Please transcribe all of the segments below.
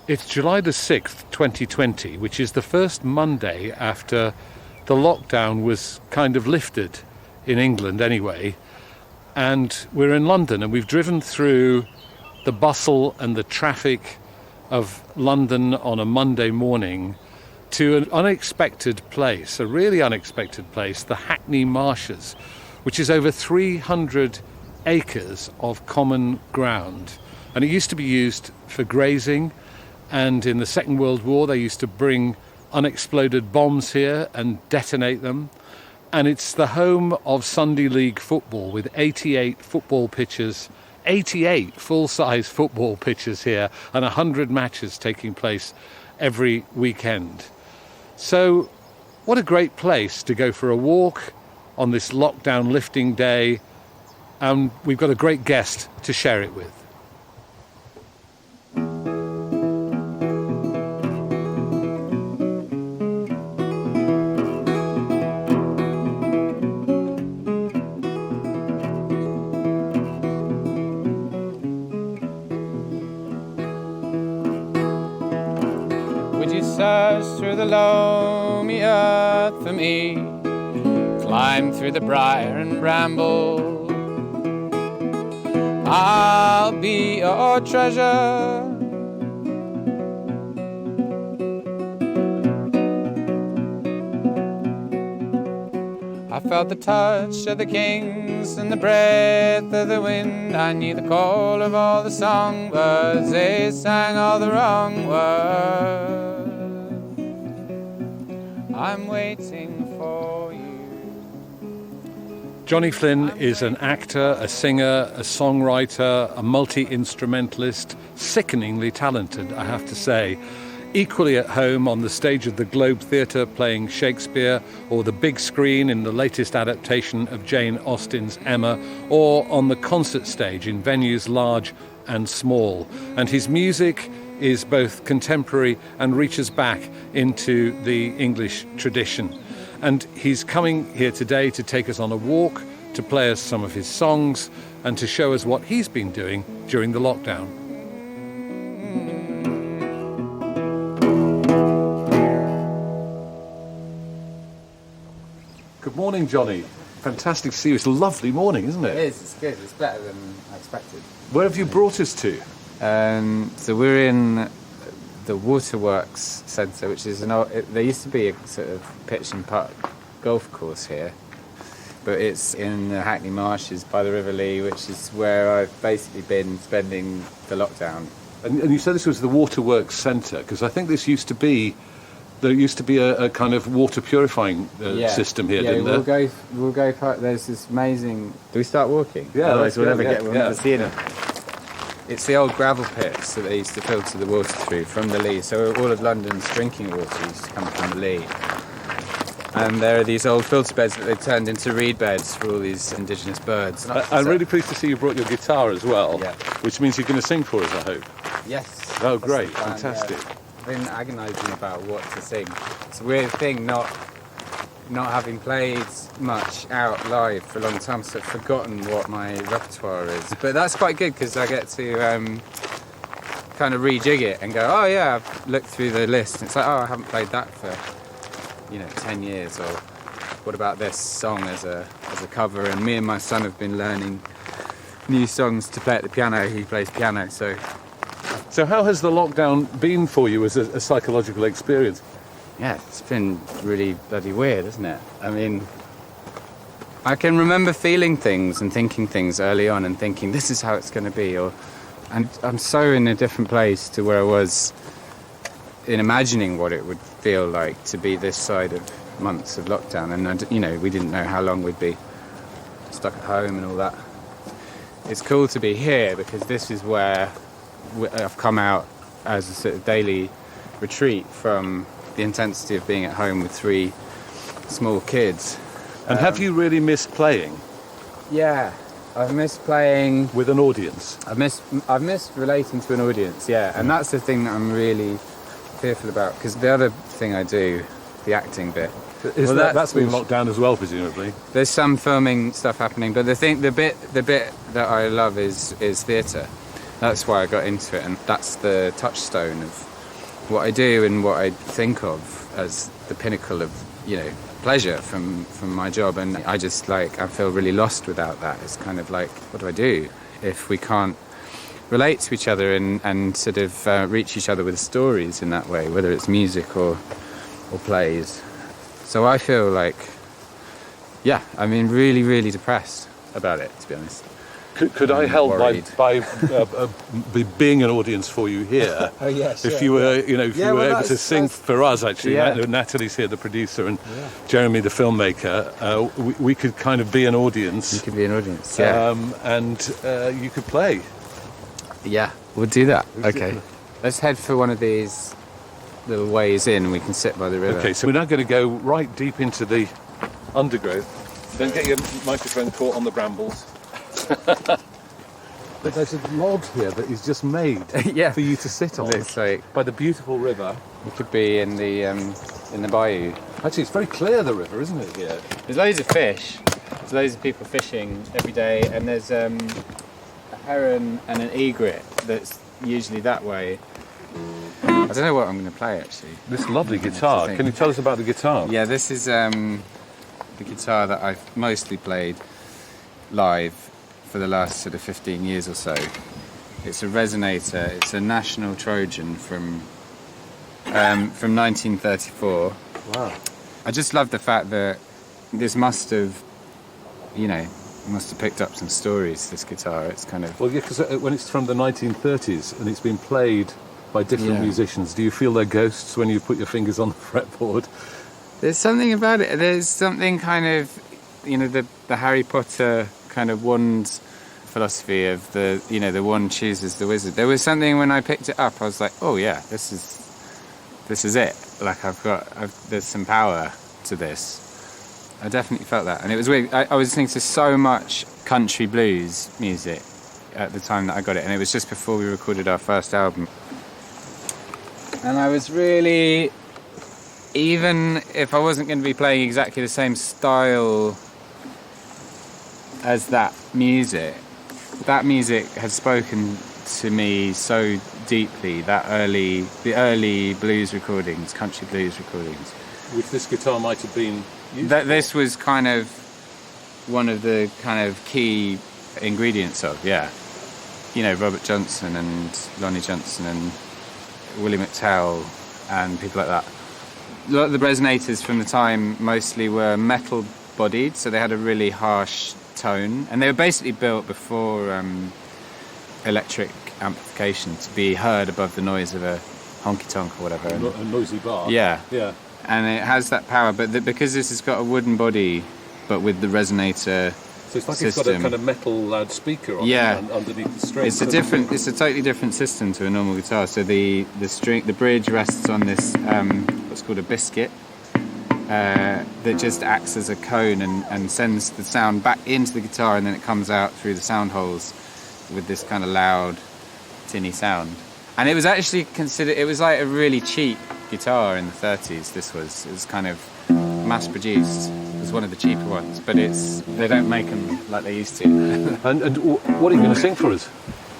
It's July the 6th, 2020, which is the first Monday after the lockdown was kind of lifted, in England anyway. And we're in London, and we've driven through the bustle and the traffic of London on a Monday morning to an unexpected place, a really unexpected place, the Hackney Marshes, which is over 300 acres of common ground. And it used to be used for grazing, and in the Second World War they used to bring unexploded bombs here and detonate them. And it's the home of Sunday League football with 88 football pitches, 88 full-size football pitches here, and 100 matches taking place every weekend. So what a great place to go for a walk on this lockdown lifting day, and we've got a great guest to share it with. Through the loamy earth for me, climb through the briar and bramble. I'll be your treasure. I felt the touch of the kings and the breath of the wind. I knew the call of all the songbirds, they sang all the wrong words. I'm waiting for you. Johnny Flynn is an actor, a singer, a songwriter, a multi-instrumentalist, sickeningly talented, I have to say. Equally at home on the stage of the Globe Theatre playing Shakespeare, or the big screen in the latest adaptation of Jane Austen's Emma, or on the concert stage in venues large and small. And his music is both contemporary and reaches back into the English tradition. And he's coming here today to take us on a walk, to play us some of his songs, and to show us what he's been doing during the lockdown. Good morning, Johnny. Fantastic to see you. It's a lovely morning, isn't it? It is, it's good, it's better than I expected. Where have you brought us to? So we're in the Waterworks Centre, which is there used to be a sort of pitch and putt golf course here, but it's in the Hackney Marshes by the River Lee, which is where I've basically been spending the lockdown. And you said this was the Waterworks Centre, because I think there used to be a kind of water purifying system here, didn't there? We'll go. There's this amazing. Do we start walking? Yeah. Otherwise we'll never see it. It's the old gravel pits that they used to filter the water through from the Lee. So all of London's drinking water used to come from the Lee. And there are these old filter beds that they've turned into reed beds for all these indigenous birds. I'm really pleased to see you brought your guitar as well, yeah. Which means you're going to sing for us, I hope. Yes. Oh, great. Fantastic. Yeah. I've been agonising about what to sing. It's a weird thing not having played much out live for a long time, so I've forgotten what my repertoire is. But that's quite good because I get to kind of rejig it and go, oh yeah, I've looked through the list. And it's like, oh, I haven't played that for 10 years, or what about this song as a cover? And me and my son have been learning new songs to play at the piano. He plays piano, so how has the lockdown been for you as a psychological experience? Yeah, it's been really bloody weird, isn't it? I mean, I can remember feeling things and thinking things early on and thinking, this is how it's going to be. And I'm so in a different place to where I was in imagining what it would feel like to be this side of months of lockdown. And, we didn't know how long we'd be stuck at home and all that. It's cool to be here because this is where I've come out as a sort of daily retreat from the intensity of being at home with 3 small kids. And have you really missed playing? Yeah, I've missed playing with an audience. I've missed relating to an audience. Yeah, and that's the thing that I'm really fearful about, because the other thing I do, the acting bit, that's been locked down as well, presumably. There's some filming stuff happening, but the bit that I love is theatre. That's why I got into it, and that's the touchstone of what I do and what I think of as the pinnacle of, pleasure from my job. And I just I feel really lost without that. It's kind of like, what do I do if we can't relate to each other and sort of reach each other with stories in that way, whether it's music or plays. So I feel really, really depressed about it, to be honest. Could I help by being an audience for you here? Oh yes. If you were, able to sing for us, actually. Yeah. Natalie's here, the producer, and Jeremy, the filmmaker. We could kind of be an audience. You could be an audience, yeah. And you could play. Yeah, we'll do that. Okay. Let's head for one of these little ways in and we can sit by the river. Okay, so we're now going to go right deep into the undergrowth. Don't get your microphone caught on the brambles. But there's a log here that is just made for you to sit on. It's by the beautiful river. we could be in the bayou. Actually, it's very clear, the river, isn't it, here? There's loads of fish. There's loads of people fishing every day, and there's a heron and an egret that's usually that way. I don't know what I'm going to play, actually. This lovely guitar. Can you tell us about the guitar? Yeah, this is the guitar that I've mostly played live for the last sort of 15 years or so. It's a resonator. It's a National Trojan from 1934. Wow. I just love the fact that this must have picked up some stories, this guitar. It's kind of... Well, yeah, because when it's from the 1930s and it's been played by different musicians, do you feel they're ghosts when you put your fingers on the fretboard? There's something about it. There's something kind of, the Harry Potter kind of wand philosophy of the wand chooses the wizard. There was something when I picked it up, I was like, oh yeah, this is it. Like there's some power to this. I definitely felt that. And it was weird. I was listening to so much country blues music at the time that I got it, and it was just before we recorded our first album. And I was really, even if I wasn't going to be playing exactly the same style as that music had spoken to me so deeply. The early blues recordings, country blues recordings. Which this guitar might have been used That this was kind of one of the kind of key ingredients of, Robert Johnson and Lonnie Johnson and Willie McTell and people like that. A lot of the resonators from the time mostly were metal bodied, so they had a really harsh tone, and they were basically built before electric amplification to be heard above the noise of a honky-tonk or whatever. a noisy bar. Yeah. And it has that power, but because this has got a wooden body, but with the resonator so it's like system, it's got a kind of metal loudspeaker on it underneath the strings. It's a totally different system to a normal guitar. So the bridge rests on this what's called a biscuit that just acts as a cone and sends the sound back into the guitar, and then it comes out through the sound holes with this kind of loud, tinny sound. And it was actually considered, it was like a really cheap guitar in the 30s. It was kind of mass produced. It was one of the cheaper ones, but they don't make them like they used to. And what are you going to sing for us?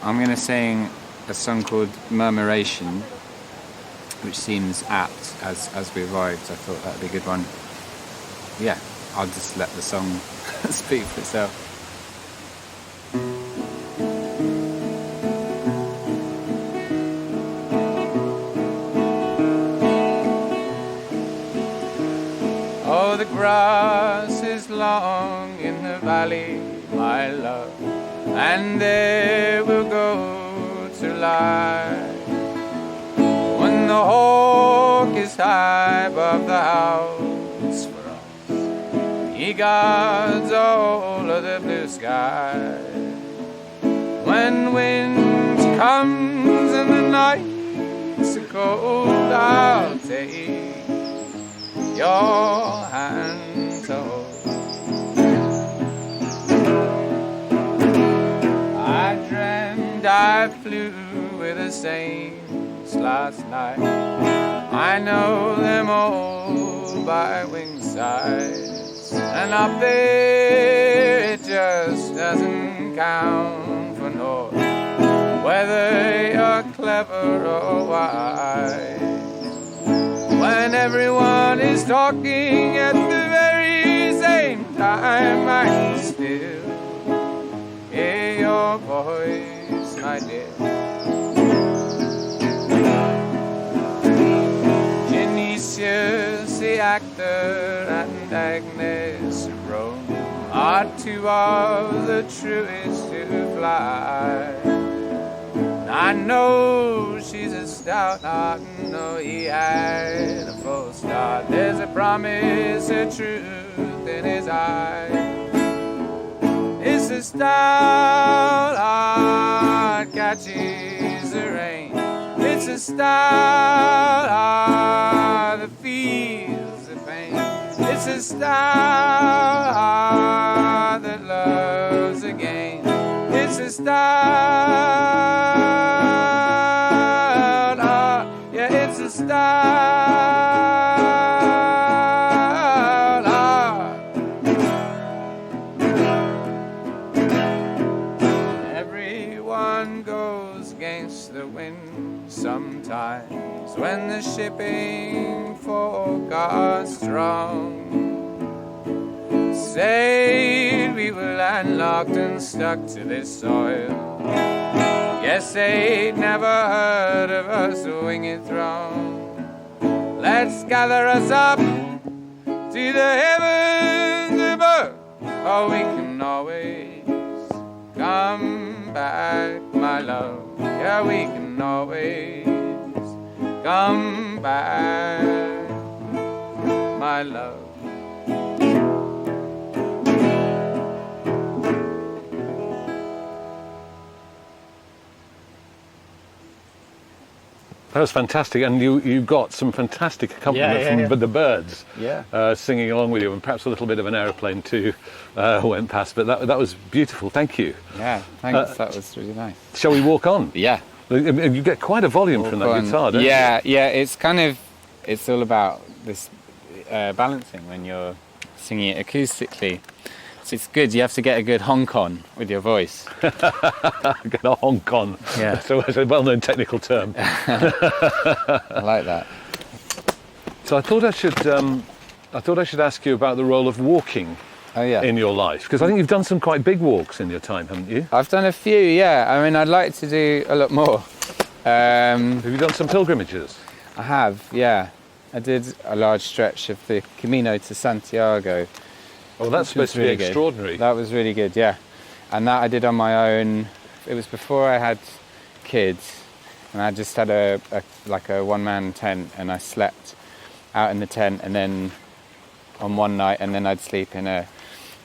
I'm going to sing a song called Murmuration, which seems apt as we arrived. I thought that would be a good one. Yeah, I'll just let the song speak for itself. Oh, the grass is long in the valley, my love, and there we'll go to lie. When the hawk is high above the house for us, he guards all of the blue sky. When winter comes and the nights are cold, I'll take your hand to hold. I dreamed I flew with the saints last night. I know them all by wing size, and up there it just doesn't count for naught whether you're clever or wise. everyone is talking at the very same time, I can still hear your voice, my dear. Genesius, the actor, and Agnes of Rome are two of the truest to fly. I know she's a stout heart, and know he had a full start. There's a promise of truth in his eye. It's a stout heart catches the rain. It's a stout heart that feels the pain. It's a stout heart that loves again. It's a stout heart, yeah, it's a stout heart. Everyone goes against the wind sometimes when the shipping forecast strong. Said we were landlocked and stuck to this soil. Guess they'd never heard of us winged throng. Let's gather us up to the heavens above, or we can always come back, my love. Yeah, we can always come back, my love. That was fantastic, and you got some fantastic accompaniment from the birds singing along with you, and perhaps a little bit of an aeroplane too went past, but that was beautiful. Thank you. Yeah, thanks. That was really nice. Shall we walk on? Yeah. You get quite a volume from that guitar, don't you? Yeah, it's all about this balancing when you're singing it acoustically. So it's good, you have to get a good honk on with your voice. Get a honk on. Yeah. So it's a well-known technical term. I like that. So I thought I should ask you about the role of walking in your life, because I think you've done some quite big walks in your time, haven't you? I've done a few, yeah. I mean, I'd like to do a lot more. Have you done some pilgrimages? I have, yeah. I did a large stretch of the Camino to Santiago. Oh, that's supposed to be really extraordinary. That was really good, yeah. And that I did on my own. It was before I had kids, and I just had a one-man tent, and I slept out in the tent, and then on one night, and then I'd sleep in they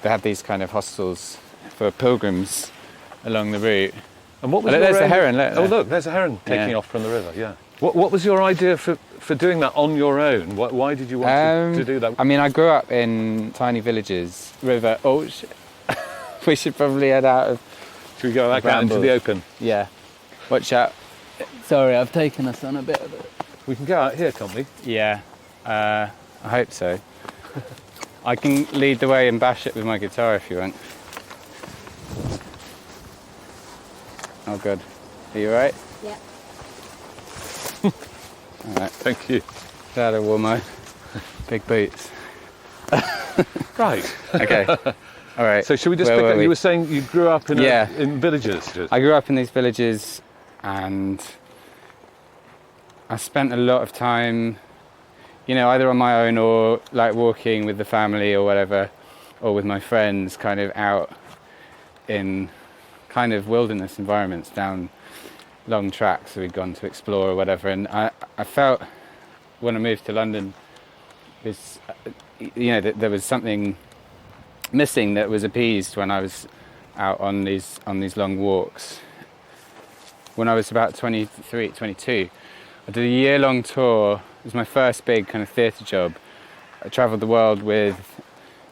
have these kind of hostels for pilgrims along the route. And what was there's a heron. Look, there's a heron taking off from the river, yeah. What was your idea for doing that on your own? Why did you want to do that? I mean, I grew up in tiny villages, river. Oh, we should probably head out of. Should we go back out into the open? Yeah. Watch out. Sorry, I've taken us on a bit of it. We can go out here, can't we? Yeah. I hope so. I can lead the way and bash it with my guitar if you want. Oh, good. Are you all right? Yeah. All right. Thank you. Glad I wore my big boots. Right. Okay. All right. So should we just pick up? You were saying you grew up in villages. I grew up in these villages, and I spent a lot of time, either on my own or like walking with the family or whatever, or with my friends, kind of out in kind of wilderness environments down long tracks that we'd gone to explore or whatever. And I felt when I moved to London, that there was something missing that was appeased when I was out on these long walks. When I was about 23, 22, I did a year-long tour. It was my first big kind of theatre job. I travelled the world with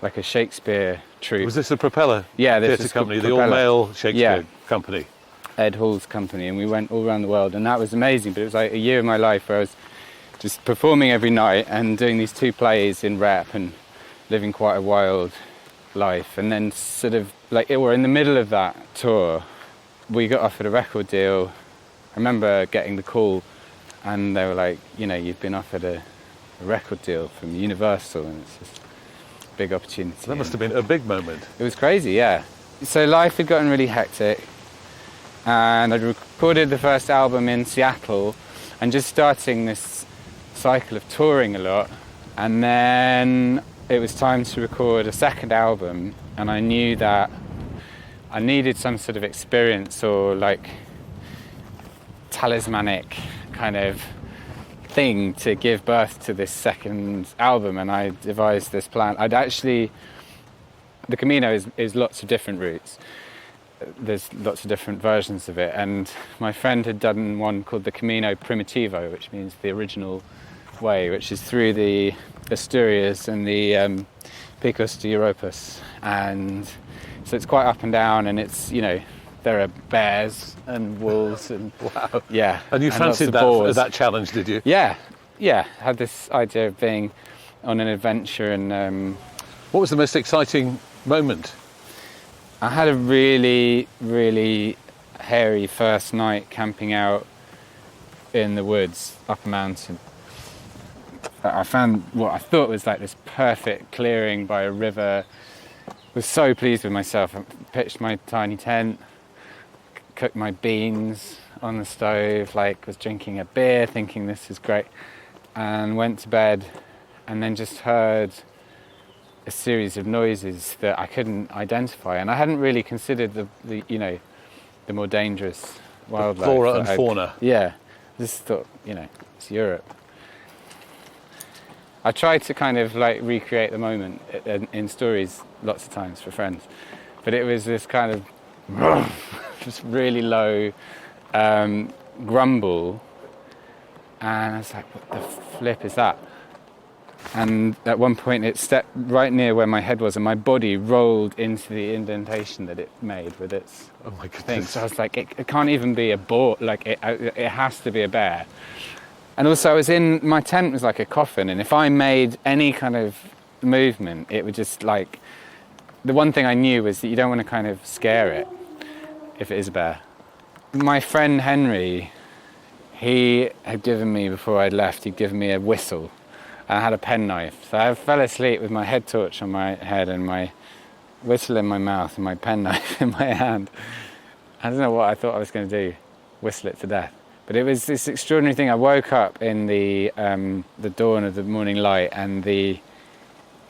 like a Shakespeare troupe. Was this a Propeller theatre company, the all-male Shakespeare company? Ed Hall's company, and we went all around the world, and that was amazing. But it was like a year of my life where I was just performing every night and doing these 2 plays in rep and living quite a wild life. And then sort of we're in the middle of that tour, we got offered a record deal. I remember getting the call, and they were like, you've been offered a a record deal from Universal, and it's just a big opportunity. That must have been a big moment. It was crazy, yeah. So life had gotten really hectic, and I'd recorded the first album in Seattle and just starting this cycle of touring a lot, and then it was time to record a second album, and I knew that I needed some sort of experience or like talismanic kind of thing to give birth to this second album, and I devised this plan. The Camino is lots of different routes. There's lots of different versions of it, and my friend had done one called the Camino Primitivo, which means the original way, which is through the Asturias and the Picos de Europos, and so it's quite up and down, and it's, you know, there are bears and wolves and wow, yeah. And you fancied that challenge, did you? Yeah. Had this idea of being on an adventure, and what was the most exciting moment? I had a really, really hairy first night camping out in the woods up a mountain. I found what I thought was like this perfect clearing by a river. Was so pleased with myself. I pitched my tiny tent, cooked my beans on the stove, like was drinking a beer, thinking this is great, and went to bed, and then just heard a series of noises that I couldn't identify, and I hadn't really considered the you know, the more dangerous wildlife. Flora and fauna. Yeah, just thought, you know, it's Europe. I tried to kind of like recreate the moment in stories lots of times for friends, but it was this kind of just really low grumble, and I was like, what the flip is that? And at one point it stepped right near where my head was, and my body rolled into the indentation that it made with its thing. So I was like, it can't even be a boar, like it has to be a bear. And also my tent was like a coffin, and if I made any kind of movement, it would just like, the one thing I knew was that you don't want to kind of scare it if it is a bear. My friend Henry, he had given me, before I'd left, he'd given me a whistle. I had a penknife, so I fell asleep with my head torch on my head and my whistle in my mouth and my penknife in my hand. I don't know what I thought I was going to do, whistle it to death. But it was this extraordinary thing. I woke up in the dawn of the morning light, and I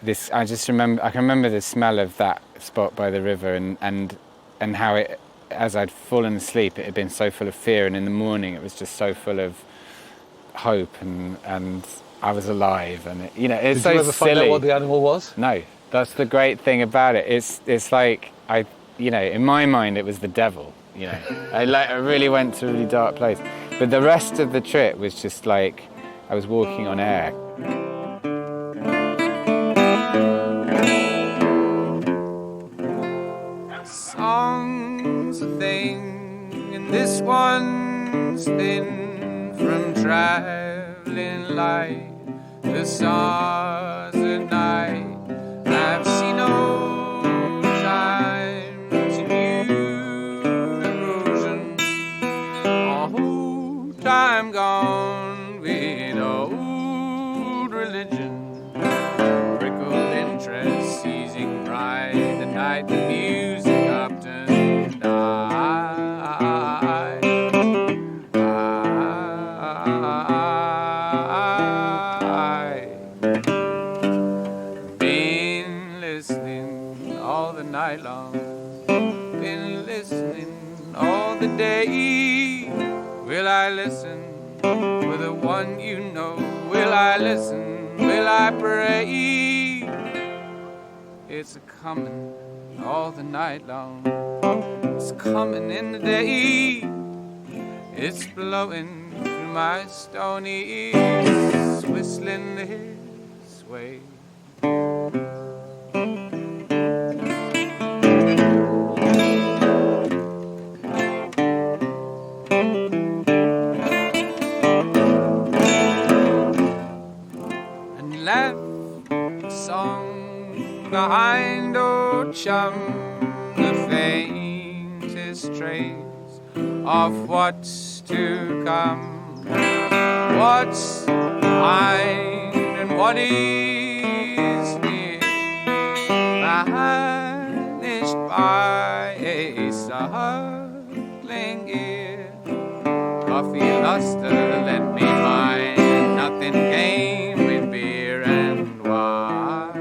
can remember the smell of that spot by the river, and how it, as I'd fallen asleep, it had been so full of fear, and in the morning it was just so full of hope, and I was alive, and it, you know, it's so silly. Did you ever find out what the animal was? No, that's the great thing about it. It's like you know, in my mind it was the devil. You know, I really went to a really dark place. But the rest of the trip was just like I was walking on air. Song's a thing, and this one's thin from traveling light. The stars at night, I've seen no time to new erosion. Oh, time gone with old religion. Prickled interest, seizing pride, the night the music upturned. Night long, been listening all the day. Will I listen for the one you know? Will I listen? Will I pray? It's a coming all the night long. It's coming in the day. It's blowing through my stony ears, whistling this way. Behind old chum, the faintest trace of what's to come. What's behind and what is near, vanished by a suckling ear. Coffee luster lent me mine, nothing came with beer and wine.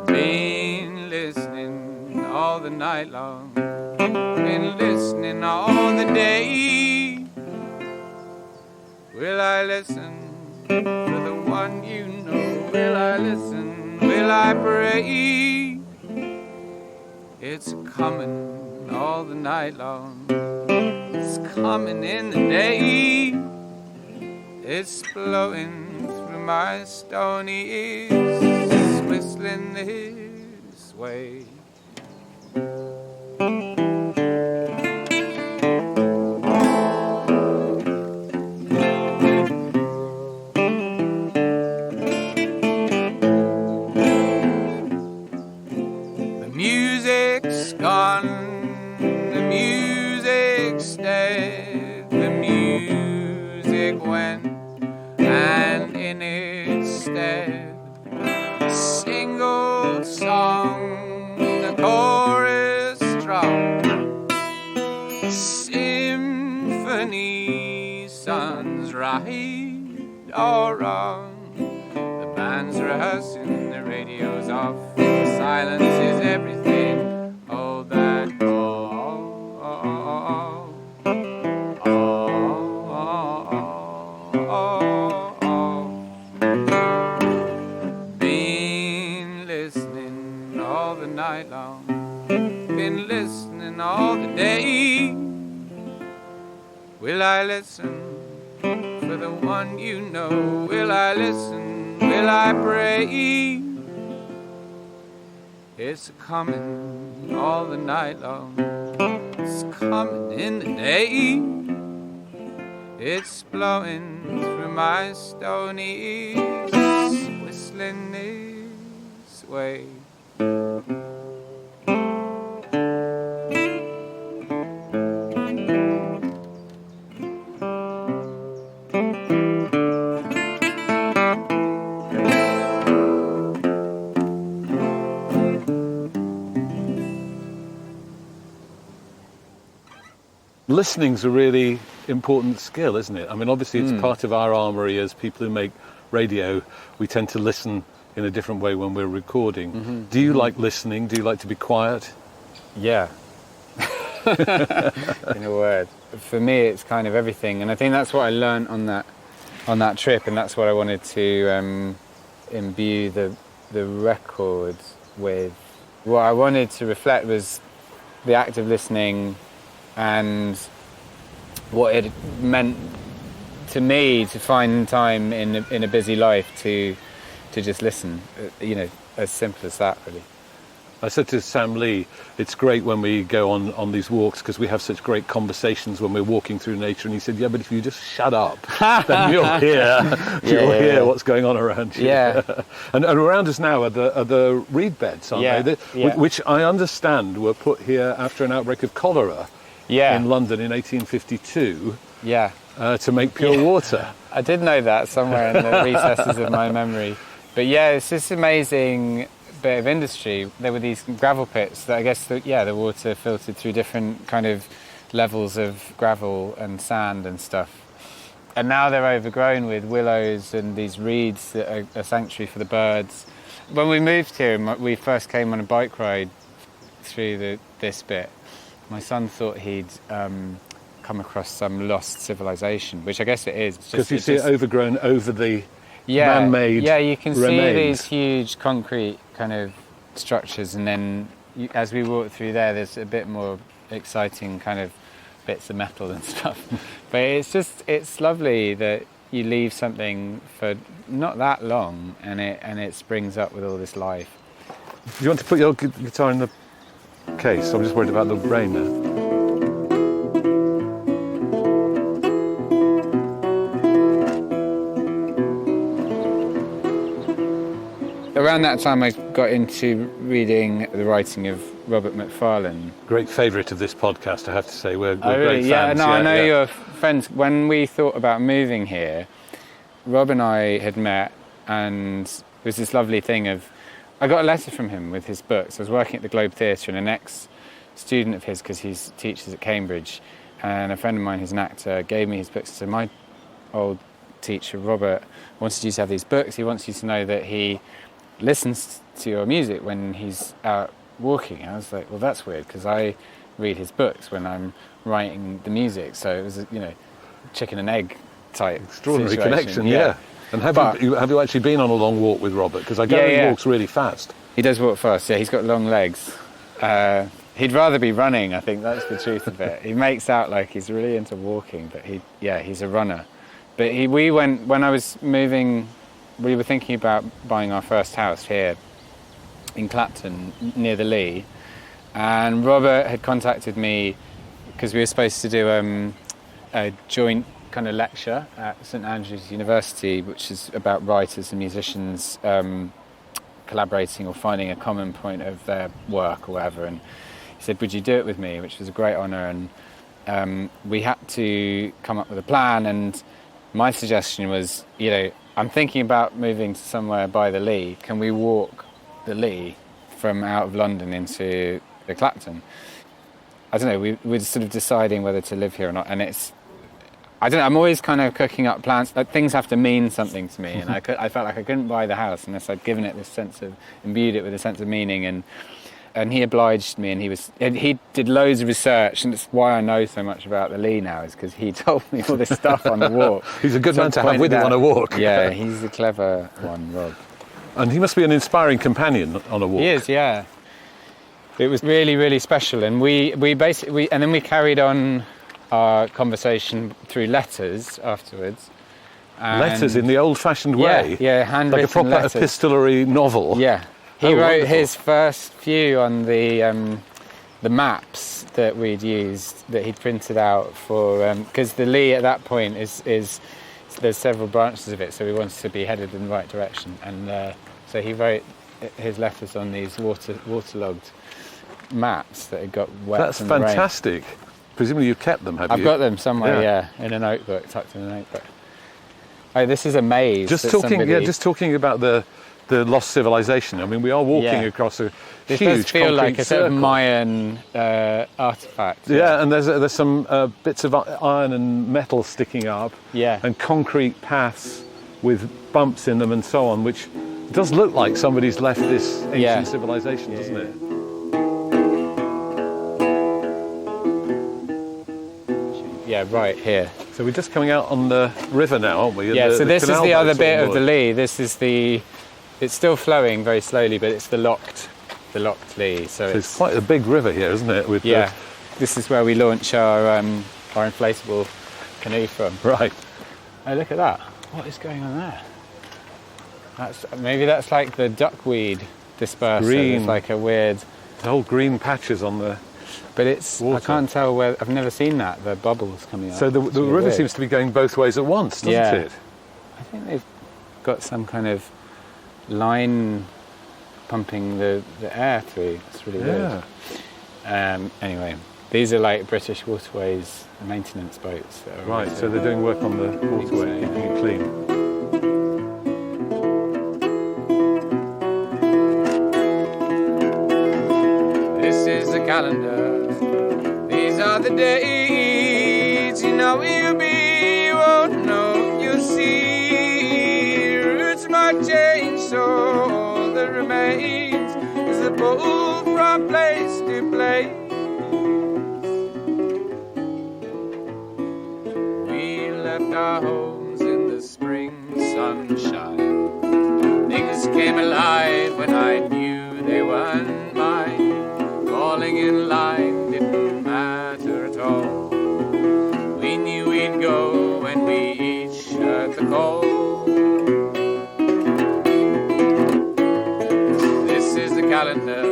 Been listening all the night long, been listening all the day. Will I listen for the one you know? Will I listen? Will I pray? It's coming all the night long, it's coming in the day. It's blowing through my stony ears, whistling this way. The music's gone, the music's dead, the music went, and in its stead, a single song, the chorus strong, symphony, sun's right or wrong. The band's rehearsing, the radio's off, the silence is everything. Oh, that been listening all the night long, been listening all the day. Will I listen for the one you know? Will I listen? Will I pray? It's coming all the night long, it's coming in the day. It's blowing through my stony ears, whistling this way. Listening's a really important skill, isn't it? I mean, obviously it's part of our armoury as people who make radio. We tend to listen in a different way when we're recording. Mm-hmm. Do you like listening? Do you like to be quiet? Yeah. In a word. For me, it's kind of everything. And I think that's what I learned on that trip, and that's what I wanted to imbue the record with. What I wanted to reflect was the act of listening and what it meant to me to find time in a busy life to just listen, as simple as that, really. I said to Sam Lee, it's great when we go on these walks because we have such great conversations when we're walking through nature, and he said, yeah, but if you just shut up, then you'll hear what's going on around you. Yeah. and around us now are the reed beds, aren't they? Which I understand were put here after an outbreak of cholera in London in 1852 to make pure water. I did know that somewhere in the recesses of my memory. But yeah, it's this amazing bit of industry. There were these gravel pits that I guess the water filtered through different kind of levels of gravel and sand and stuff. And now they're overgrown with willows and these reeds that are a sanctuary for the birds. When we moved here, we first came on a bike ride through this bit. My son thought he'd come across some lost civilization, which I guess it is. Because you see it overgrown over the man-made you can remains. See these huge concrete kind of structures, and then as we walk through there's a bit more exciting kind of bits of metal and stuff. But it's lovely that you leave something for not that long and it springs up with all this life. Do you want to put your guitar in the case? I'm just worried about the rain now. Around that time I got into reading the writing of Robert Macfarlane. Great favourite of this podcast, I have to say. We're Oh, really? great Yeah, fans. no, I know you're friends. When we thought about moving here, Rob and I had met, and it was this lovely thing of, I got a letter from him with his books. I was working at the Globe Theatre, and an ex-student of his, because he teaches at Cambridge, and a friend of mine who's an actor gave me his books. So my old teacher, Robert, wanted you to have these books. He wants you to know that he listens to your music when he's out walking. I was like, well, that's weird, because I read his books when I'm writing the music. So it was, chicken and egg type Extraordinary situation. connection, yeah. And have you actually been on a long walk with Robert? Because I gather he walks really fast. He does walk fast, yeah. He's got long legs. He'd rather be running, I think. That's the truth of it. He makes out like he's really into walking, but he's a runner. But when I was moving, we were thinking about buying our first house here in Clapton, near the Lee. And Robert had contacted me because we were supposed to do a joint kind of lecture at St Andrews University, which is about writers and musicians collaborating or finding a common point of their work or whatever. And he said, would you do it with me? Which was a great honour. And we had to come up with a plan. And my suggestion was, I'm thinking about moving to somewhere by the Lee. Can we walk the Lee from out of London into the Clapton? I don't know, we're sort of deciding whether to live here or not. And I don't know, I'm always kind of cooking up plans. Like, things have to mean something to me. And I felt like I couldn't buy the house unless I'd given it this imbued it with a sense of meaning. And he obliged me, and he did loads of research, and it's why I know so much about the Lee now, is because he told me all this stuff on the walk. He's a good man to have with you on a walk. Yeah, he's a clever one, Rob. And he must be an inspiring companion on a walk. He is, yeah. It was really, really special, and we carried on our conversation through letters afterwards. Letters in the old-fashioned way? Yeah, handwritten like a proper letters. epistolary novel? Yeah. He wrote wonderful. His first few on the maps that we'd used, that he'd printed out for... Because the Lee at that point is there's several branches of it, so we wanted to be headed in the right direction. And so he wrote his letters on these waterlogged maps that had got wet. That's from the rain. fantastic. Presumably you've kept them, have you? I've got them somewhere, in a notebook, tucked in a notebook. Oh, this is a maze. Just talking about the lost civilization. I mean, we are walking across a this huge does feel like a sort of circle. Mayan artifact. Yeah, and there's some bits of iron and metal sticking up. Yeah. And concrete paths with bumps in them and so on, which does look like somebody's left this ancient civilization, doesn't it? Yeah, right here. So we're just coming out on the river now, aren't we? Yeah, so this is canal the other boats bit on of the board. Lee. This is it's still flowing very slowly, but it's the locked Lee. So It's quite a big river here, isn't it? With this is where we launch our inflatable canoe from. Right. Oh, look at that. What is going on there? Maybe that's like the duckweed disperser. Green. It's like a weird... The whole green patches on the But it's... water. I can't tell where... I've never seen that, the bubbles coming up. So the It's really river weird. seems to be going both ways at once, doesn't it? I think they've got some kind of line pumping the air through. It's really weird. Anyway, these are like British Waterways maintenance boats. That are Right, so they're doing work on the waterway, keeping it clean. This is the calendar. These are the days. You know you'll be, you won't know. You'll see. Roots might change, so the remains is a pull from place to place. We left our homes in the spring sunshine. Things came alive when I knew they weren't mine. Falling in line didn't matter at all. We knew we'd go when we each heard the call. This is the calendar.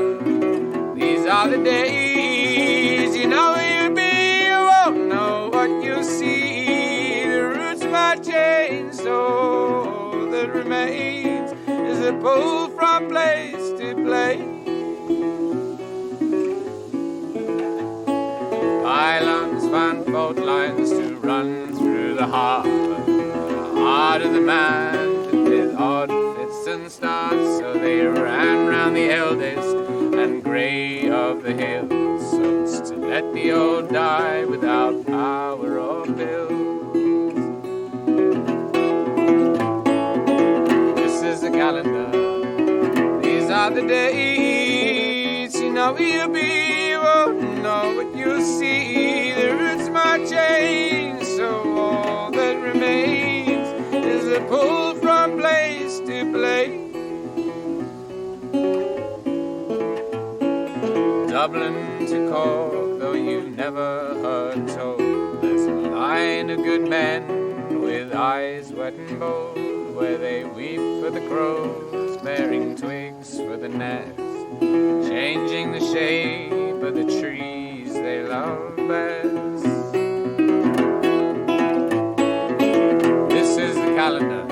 These are the days. You know you'll be, you won't know what you'll see. The roots might change, so the remains is a pull from place to place. Pylons fan fault lines to run through the heart of the man with odd fits and starts. So they ran round the eldest and grey of the hills, so as to let the old die without power or bills. This is the calendar, these are the days. You know you'll be, you won't know what you'll see. The roots might change, so all that remains is a pull from place to place. Dublin to Cork, though you never heard told, there's a line of good men with eyes wet and bold, where they weep for the crows, bearing twigs for the nest, changing the shape of the trees they love best. This is the calendar,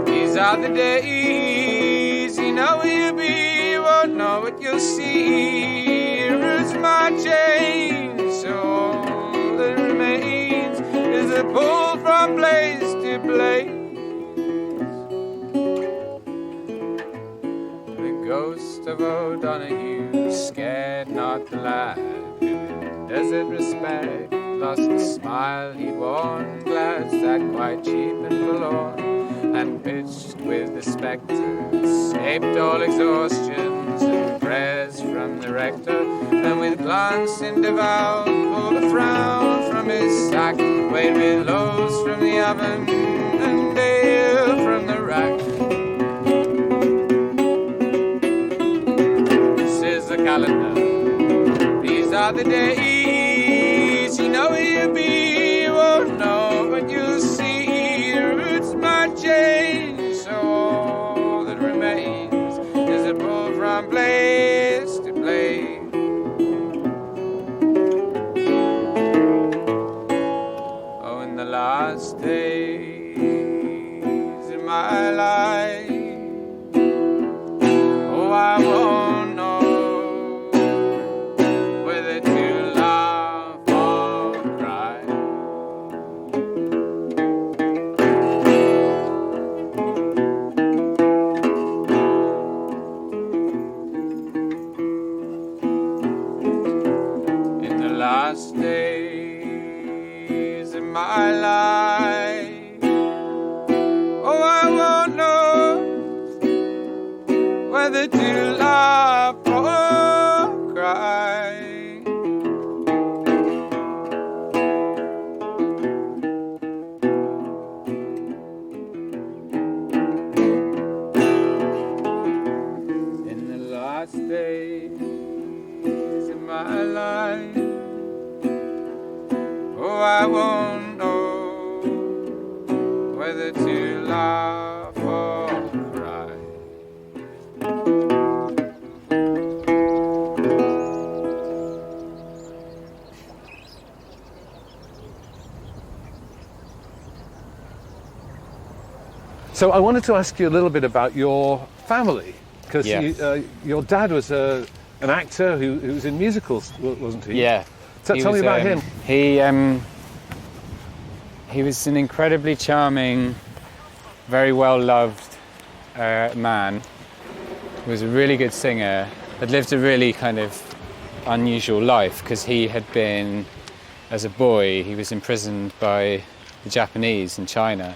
these are the days. You know where you'll be, you won't know what you'll see. Roots might change, so all that remains is a pull from place to place. The ghost of O'Donoghue scared not the lad who in desert respect lost the smile he'd worn, glad sat quite cheap and forlorn, and pitched with the spectre, escaped all exhaustions and prayers from the rector, and with glance indevoured pulled a frown from his sack, weighed with loaves from the oven and ale from the rack. This is the calendar, these are the days. You know where you'll be, you won't know what you'll see. The roots might change, so all that remains is a pull from place to place. Oh, in the last days of my life, oh, I won't know whether to laugh or cry. In the last days of my life, oh, I won't know whether to laugh or cry. In the last days of my life, oh, I won't know whether to laugh or cry. So I wanted to ask you a little bit about your family, because Yes. your dad was an actor who was in musicals, wasn't he? Yeah. Tell me about him. He was an incredibly charming, very well-loved man. He was a really good singer, had lived a really kind of unusual life, because he had been, as a boy, he was imprisoned by the Japanese in China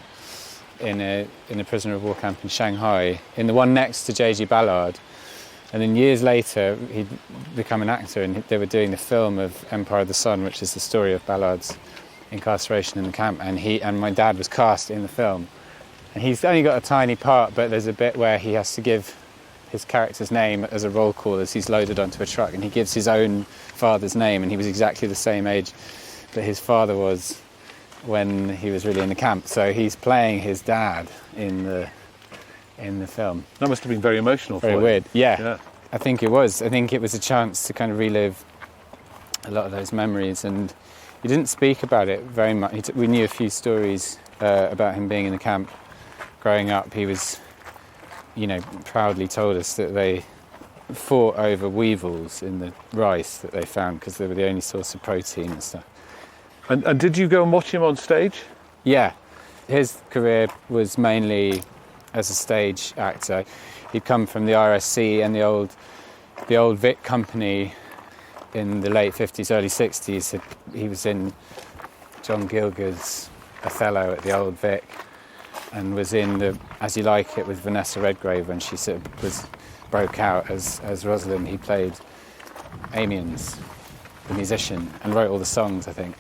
in a prisoner of war camp in Shanghai, in the one next to J.G. Ballard. And then years later, he'd become an actor, and they were doing the film of Empire of the Sun, which is the story of Ballard's incarceration in the camp. And my dad was cast in the film. And he's only got a tiny part, but there's a bit where he has to give his character's name as a roll call as he's loaded onto a truck, and he gives his own father's name, and he was exactly the same age that his father was when he was really in the camp. So he's playing his dad in the film. That must have been very emotional for Very you. weird. Yeah. I think it was. I think it was a chance to kind of relive a lot of those memories, and he didn't speak about it very much. We knew a few stories about him being in the camp growing up. He was, proudly told us that fought over weevils in the rice that they found because they were the only source of protein and stuff. And did you go and watch him on stage? Yeah, his career was mainly as a stage actor. He'd come from the RSC and the old Vic company in the late 50s, early 60s. He was in John Gielgud's Othello at the old Vic, and was in the As You Like It with Vanessa Redgrave when she sort of broke out as Rosalind. He played Amiens, the musician, and wrote all the songs, I think.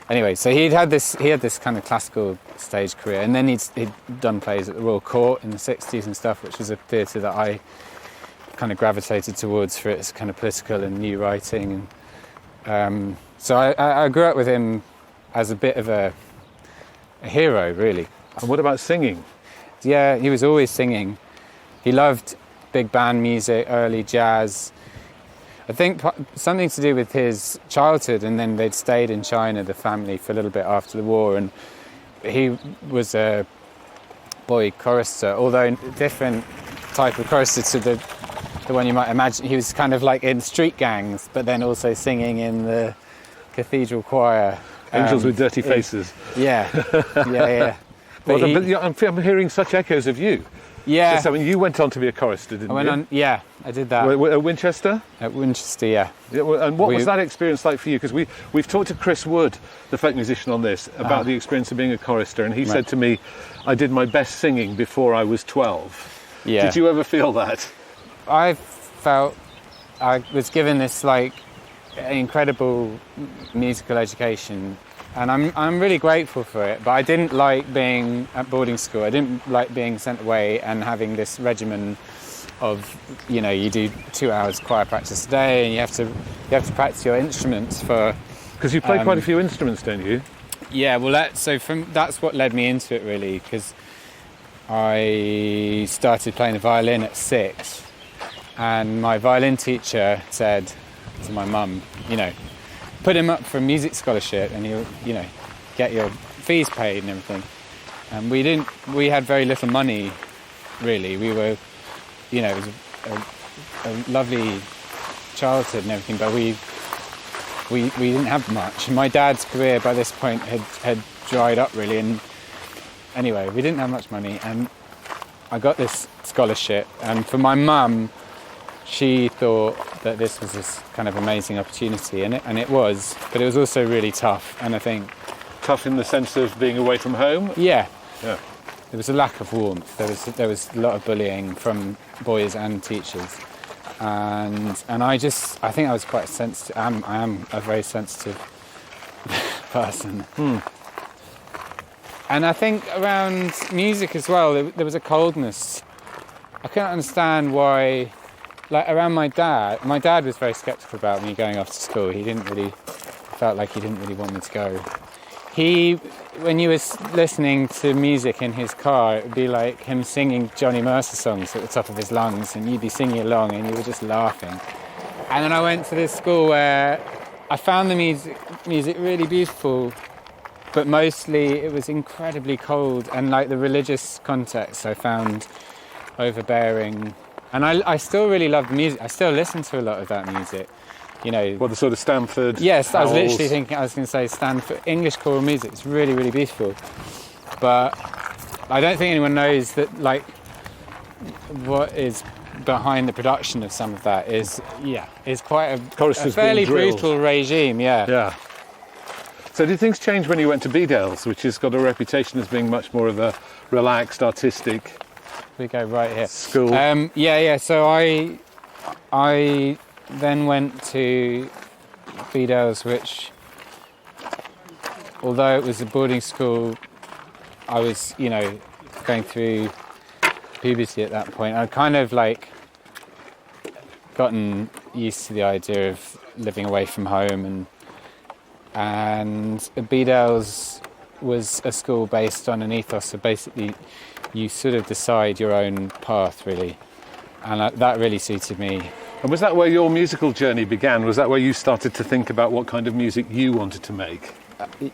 Anyway, so he had this kind of classical stage career, and then he'd done plays at the Royal Court in the 60s and stuff, which was a theatre that I kind of gravitated towards for its kind of political and new writing. And so I grew up with him as a bit of a hero, really. And what about singing? Yeah, he was always singing. He loved big band music, early jazz. I think something to do with his childhood, and then they'd stayed in China, the family, for a little bit after the war, and he was a boy chorister, although a different type of chorister to the one you might imagine. He was kind of like in street gangs, but then also singing in the cathedral choir. Angels with Dirty Faces. Yeah. But I'm hearing such echoes of you. Yeah. So, I mean, you went on to be a chorister, didn't you? Yeah, I did that. At Winchester? At Winchester, yeah. And what was that experience like for you? Because we've talked to Chris Wood, the folk musician, on this, about the experience of being a chorister, and he said to me, I did my best singing before I was 12. Yeah. Did you ever feel that? I felt I was given this, like, incredible musical education, and I'm really grateful for it, but I didn't like being at boarding school. I didn't like being sent away and having this regimen of, you do 2 hours choir practice a day, and you have to practice your instruments for... Because you play quite a few instruments, don't you? Yeah, well, that's what led me into it, really, because I started playing the violin at 6, and my violin teacher said to my mum, put him up for a music scholarship and he'll, get your fees paid and everything. And we had very little money, really. We were, it was a lovely childhood and everything, but we didn't have much. And my dad's career by this point had dried up, really. And anyway, we didn't have much money, and I got this scholarship. And for my mum, she thought that this was this kind of amazing opportunity, and it was, but it was also really tough. And I think tough in the sense of being away from home. Yeah. There was a lack of warmth. There was a lot of bullying from boys and teachers, and I think I was quite sensitive. I am a very sensitive person. And I think around music as well, there was a coldness. I couldn't understand why. Like, around my dad was very sceptical about me going off to school. Felt like he didn't really want me to go. When you were listening to music in his car, it would be like him singing Johnny Mercer songs at the top of his lungs, and you'd be singing along and you were just laughing. And then I went to this school where I found the music really beautiful, but mostly it was incredibly cold, and like the religious context I found overbearing. And I still really love the music. I still listen to a lot of that music, Well, the sort of Stanford... Yes, howls. I was literally thinking, I was going to say Stanford. English choral music. It's really, really beautiful. But I don't think anyone knows that, like, what is behind the production of some of that is quite a fairly brutal regime, Yeah. So did things change when you went to Bedales, which has got a reputation as being much more of a relaxed, artistic... We go right here. School. So I then went to Bedales, which, although it was a boarding school, I was, going through puberty at that point. I'd kind of like gotten used to the idea of living away from home, and Bedales was a school based on an ethos. So basically, you sort of decide your own path, really, and that really suited me. And was that where your musical journey began? Was that where you started to think about what kind of music you wanted to make?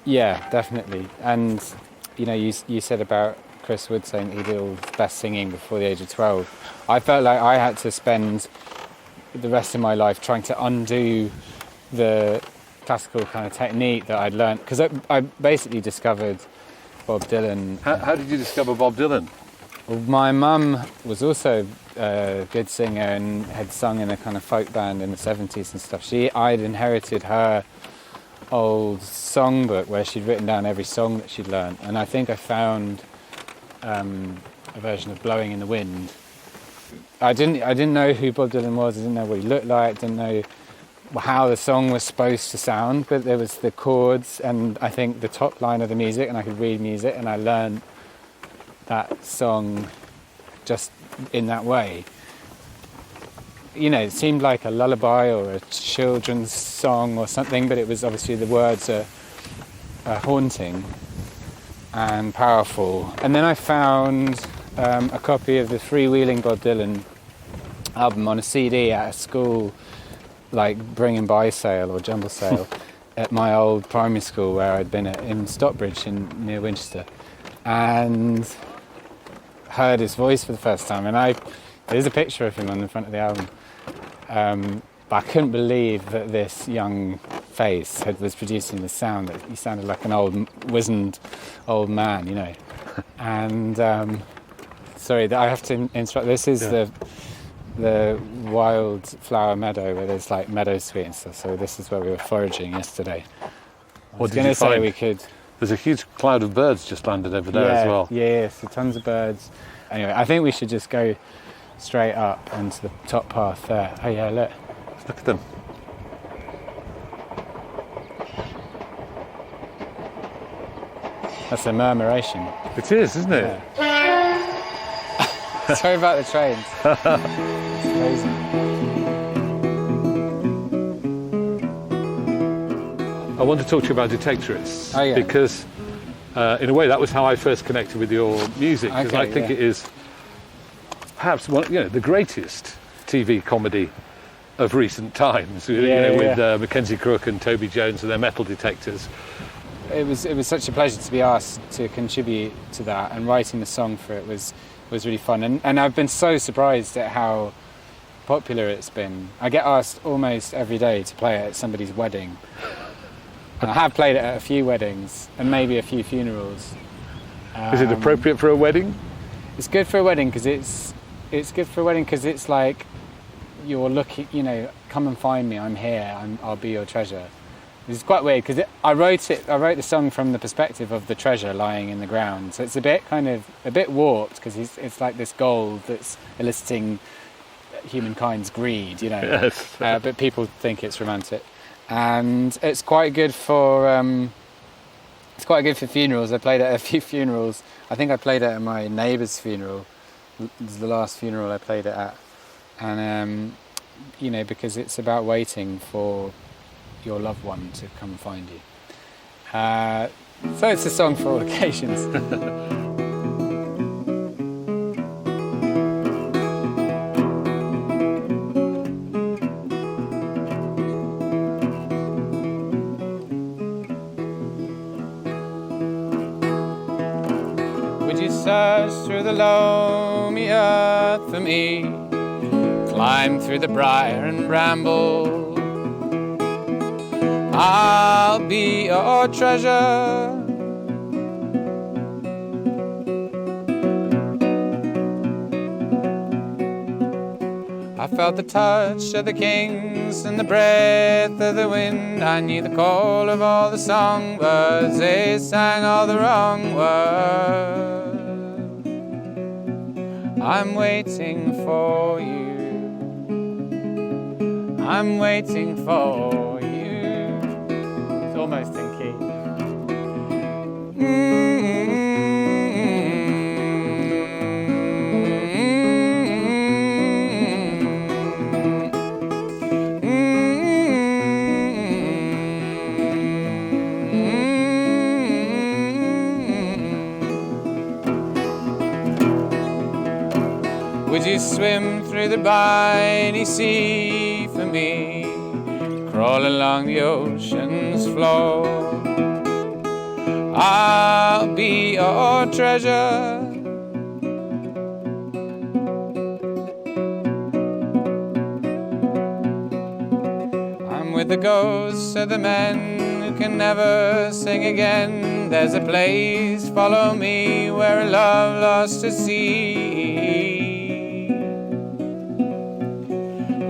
Yeah, definitely. And you said about Chris Wood saying he did all his best singing before the age of 12. I felt like I had to spend the rest of my life trying to undo the classical kind of technique that I'd learned, because I basically discovered Bob Dylan. How did you discover Bob Dylan? Well, my mum was also a good singer and had sung in a kind of folk band in the 70s and stuff. I'd inherited her old songbook where she'd written down every song that she'd learned, and I think I found a version of Blowing in the Wind. I didn't know who Bob Dylan was, I didn't know what he looked like, didn't know how the song was supposed to sound, but there was the chords and I think the top line of the music, and I could read music, and I learned that song just in that way. You know, it seemed like a lullaby or a children's song or something, but it was obviously, the words are haunting and powerful. And then I found a copy of the Freewheeling Bob Dylan album on a CD at a school, like bring and buy sale or jumble sale at my old primary school where I'd been in Stockbridge near Winchester, and heard his voice for the first time. And there's a picture of him on the front of the album, but I couldn't believe that this young face was producing the sound. That he sounded like an old wizened old man, you know. And sorry, I have to interrupt. This is the wildflower meadow where there's like meadowsweet and stuff. So this is where we were foraging yesterday. I was going to say we could. There's a huge cloud of birds just landed over there as well. Yeah, so tons of birds. Anyway, I think we should just go straight up onto the top path there. Oh yeah, look. Look at them. That's a murmuration. It is, isn't it? Yeah. Sorry about the trains. It's crazy. I want to talk to you about Detectorists. Oh, yeah. Because in a way that was how I first connected with your music, because I think it is perhaps the greatest TV comedy of recent times, with Mackenzie Crook and Toby Jones and their metal detectors. It was such a pleasure to be asked to contribute to that, and writing the song for it was really fun. And I've been so surprised at how popular it's been. I get asked almost every day to play it at somebody's wedding. And I have played it at a few weddings and maybe a few funerals. Is it appropriate for a wedding? It's good for a wedding because it's like you're looking, come and find me, I'm here, I'll be your treasure. It's quite weird because I wrote the song from the perspective of the treasure lying in the ground. So it's a bit warped because it's like this gold that's eliciting humankind's greed, Yes. But people think it's romantic. And it's quite good for funerals. I played it at a few funerals. I think I played it at my neighbour's funeral. It was the last funeral I played it at. And because it's about waiting for your loved one to come and find you. So it's a song for all occasions. Search through the loamy earth for me, climb through the briar and bramble. I'll be your treasure. I felt the touch of the kings and the breath of the wind. I knew the call of all the songbirds. They sang all the wrong words. I'm waiting for you. I'm waiting for you. It's almost in key. Would you swim through the briny sea for me? Crawl along the ocean's floor. I'll be your treasure. with the ghosts of the men who can never sing again. There's a place, follow me, where a love lost at sea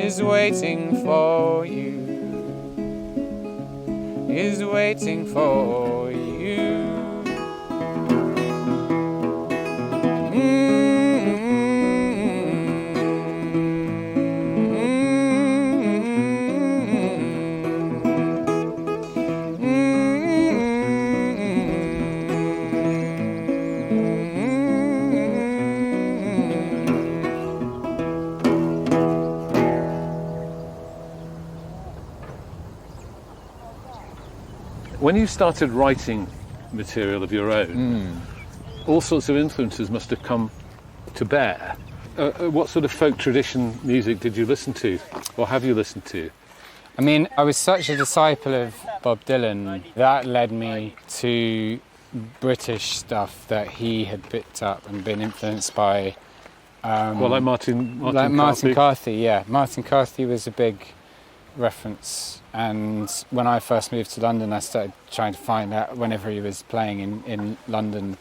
is waiting for you, is waiting for you. When you started writing material of your own, all sorts of influences must have come to bear. What sort of folk tradition music did you listen to, or have you listened to? I mean, I was such a disciple of Bob Dylan, that led me to British stuff that he had picked up and been influenced by. Like Martin Martin Carthy, yeah. Martin Carthy was a big reference, and when I first moved to London I started trying to find out whenever he was playing in London.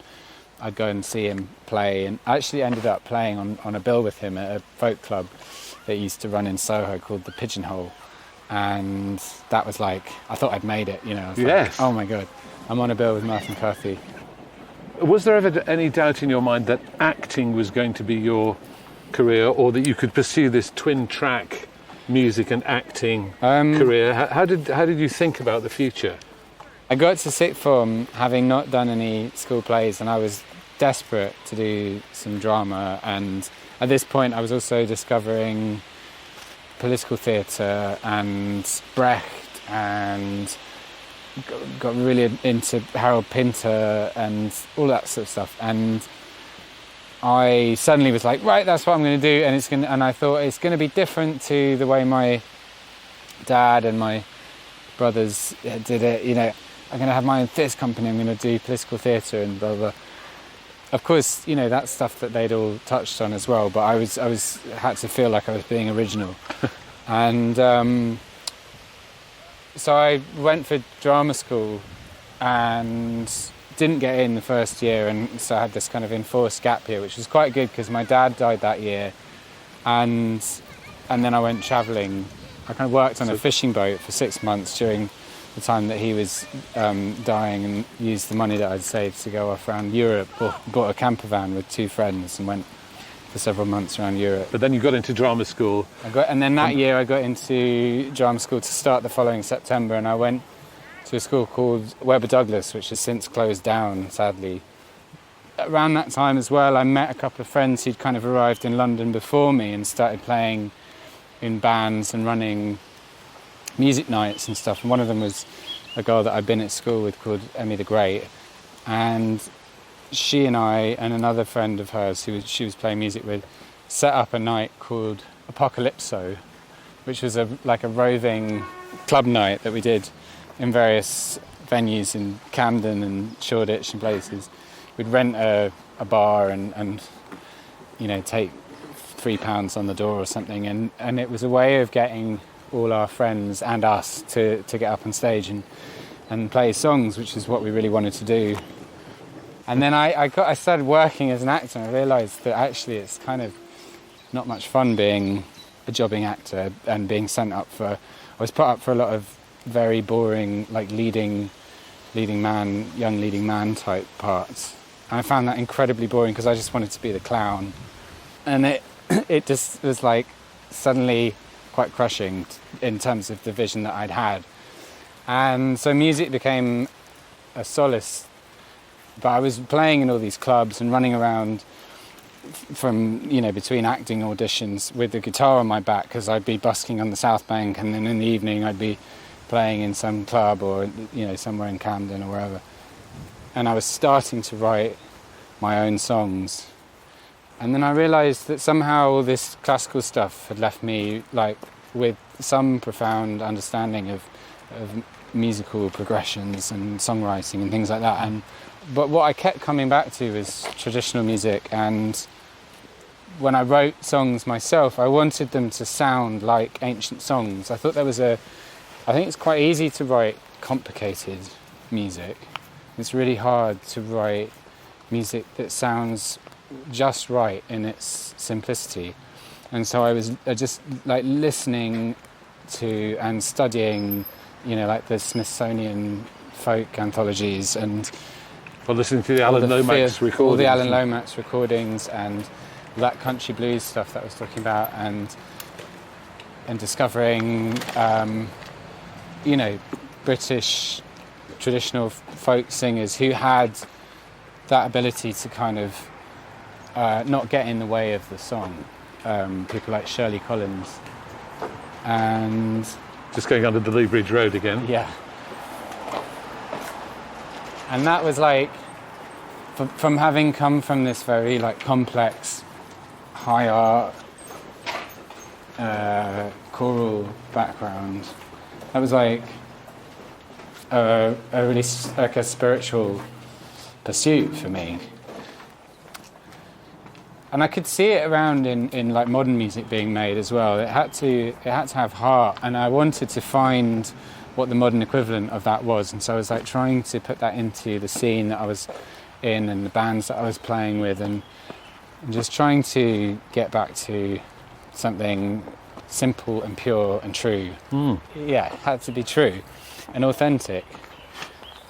I'd go and see him play, and I actually ended up playing on a bill with him at a folk club that used to run in Soho called the Pigeonhole, and that was like, I thought I'd made it, you know. I was yes. like, oh my god, I'm on a bill with Martin Carthy. Was there ever any doubt in your mind that acting was going to be your career, or that you could pursue this twin track music and acting career? How did you think about the future? I got to sixth form having not done any school plays, and I was desperate to do some drama, and at this point I was also discovering political theatre and Brecht, and got really into Harold Pinter and all that sort of stuff, and I suddenly was like, right, that's what I'm going to do, and I thought it's going to be different to the way my dad and my brothers did it. You know, I'm going to have my own theatre company. I'm going to do political theatre and blah blah. Of course, you know, that's stuff that they'd all touched on as well. But I had to feel like I was being original, and so I went for drama school and didn't get in the first year, and so I had this kind of enforced gap year, which was quite good because my dad died that year, and then I went travelling. I kind of worked on a fishing boat for 6 months during the time that he was dying, and used the money that I'd saved to go off around Europe, or bought a camper van with 2 friends and went for several months around Europe. But then you got into drama school. And then that year I got into drama school to start the following September, and I went to a school called Webber Douglas, which has since closed down, sadly. Around that time as well, I met a couple of friends who'd kind of arrived in London before me and started playing in bands and running music nights and stuff. And one of them was a girl that I'd been at school with called Emmy the Great. And she and I and another friend of hers who she was playing music with set up a night called Apocalypso, which was like a roving club night that we did in various venues in Camden and Shoreditch and places. We'd rent a bar and you know, take £3 on the door or something, and it was a way of getting all our friends and us to get up on stage and play songs, which is what we really wanted to do. And then I started working as an actor, and I realised that actually it's kind of not much fun being a jobbing actor and being sent up for... I was put up for a lot of very boring, like young leading man type parts. And I found that incredibly boring because I just wanted to be the clown. And it just was like suddenly quite crushing in terms of the vision that I'd had. And so music became a solace. But I was playing in all these clubs and running around from, you know, between acting auditions with the guitar on my back, because I'd be busking on the South Bank, and then in the evening I'd be playing in some club or, you know, somewhere in Camden or wherever. And I was starting to write my own songs. And then I realised that somehow all this classical stuff had left me like with some profound understanding of musical progressions and songwriting and things like that. But what I kept coming back to was traditional music, and when I wrote songs myself, I wanted them to sound like ancient songs. I thought there was a I think it's quite easy to write complicated music. It's really hard to write music that sounds just right in its simplicity. And so I was just like listening to and studying, like the Smithsonian folk anthologies and listening to the Alan Lomax recordings. All the Alan Lomax recordings and that country blues stuff that I was talking about, and discovering, British traditional folk singers who had that ability to kind of not get in the way of the song. People like Shirley Collins. And just going under the Lea Bridge Road again. Yeah. And that was like, from having come from this very like complex, high art, choral background, that was like a really like a spiritual pursuit for me. And I could see it around in like modern music being made as well. It had to have heart, and I wanted to find what the modern equivalent of that was. And so I was like trying to put that into the scene that I was in and the bands that I was playing with, and just trying to get back to something simple and pure and true. Yeah, it had to be true and authentic.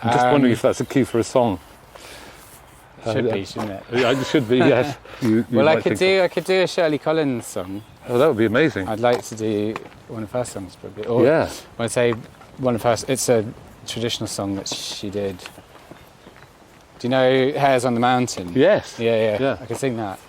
I'm just wondering if that's a cue for a song. Should be, shouldn't it? It should be, yes. Well, I could do a Shirley Collins song. Oh, that would be amazing. I'd like to do one of her songs, probably. Or, yeah. When I say one of her, it's a traditional song that she did. Do you know Hares on the Mountain? Yes. Yeah. I can sing that.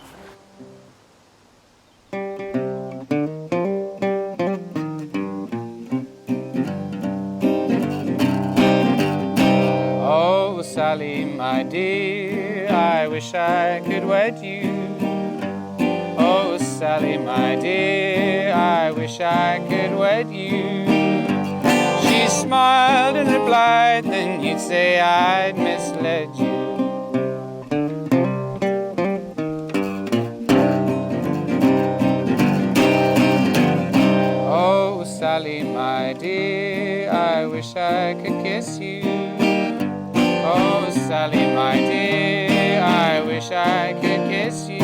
Oh, Sally, my dear, I wish I could wed you. Oh, Sally, my dear, I wish I could wed you. She smiled and replied, then you'd say I'd misled you. Oh, Sally, my dear, I wish I could kiss you. Oh, Sally, my dear, I wish I could kiss you.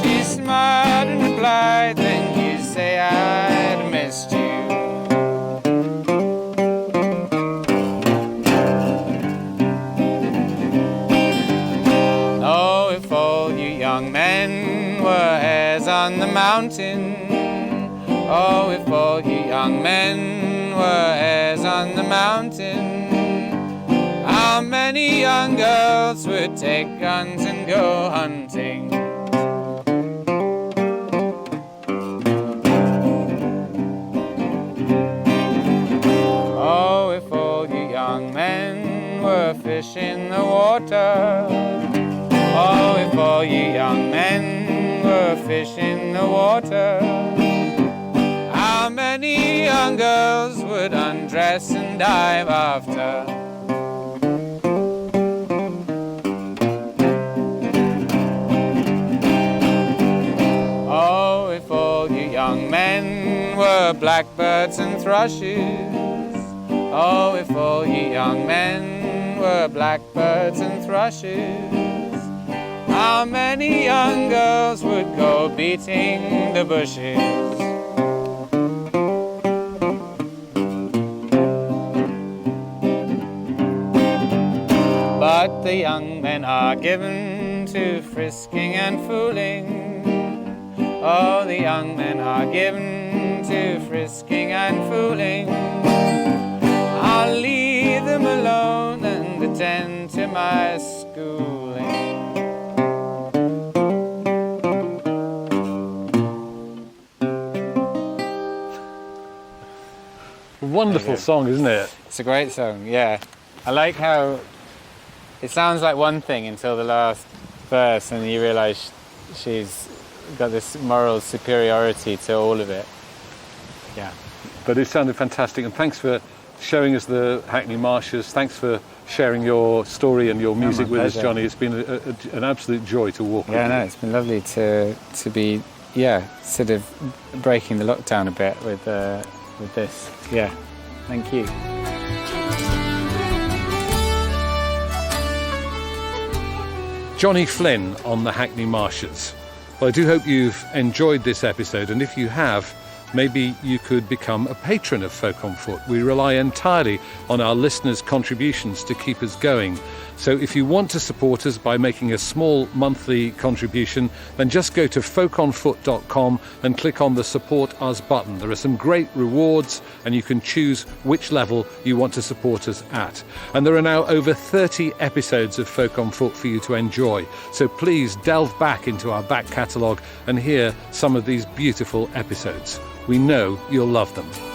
She smiled and replied, then you'd say I'd missed you. Oh, if all you young men were hares on the mountain. Oh, if all you young men were hares on the mountain. How many young girls would take guns and go hunting? Oh, if all you young men were fish in the water. Oh, if all you young men were fish in the water. How many young girls would undress and dive after? Oh, if all you young men were blackbirds and thrushes. Oh, if all you young men were blackbirds and thrushes. How many young girls would go beating the bushes? But the young men are given to frisking and fooling. Oh, the young men are given to frisking and fooling. I'll leave them alone and attend to my schooling. Wonderful song, isn't it? It's a great song, yeah. I like how it sounds like one thing until the last verse, and you realise she's got this moral superiority to all of it. Yeah. But it sounded fantastic, and thanks for showing us the Hackney Marshes. Thanks for sharing your story and your music with us, Johnny. It's been an absolute joy to walk with you. Yeah, no, it's been lovely to be, sort of breaking the lockdown a bit with with this. Yeah, thank you. Johnny Flynn on the Hackney Marshes. Well, I do hope you've enjoyed this episode, and if you have, maybe you could become a patron of Folk on Foot. We rely entirely on our listeners' contributions to keep us going. So if you want to support us by making a small monthly contribution, then just go to folkonfoot.com and click on the Support Us button. There are some great rewards, and you can choose which level you want to support us at. And there are now over 30 episodes of Folk on Foot for you to enjoy. So please delve back into our back catalogue and hear some of these beautiful episodes. We know you'll love them.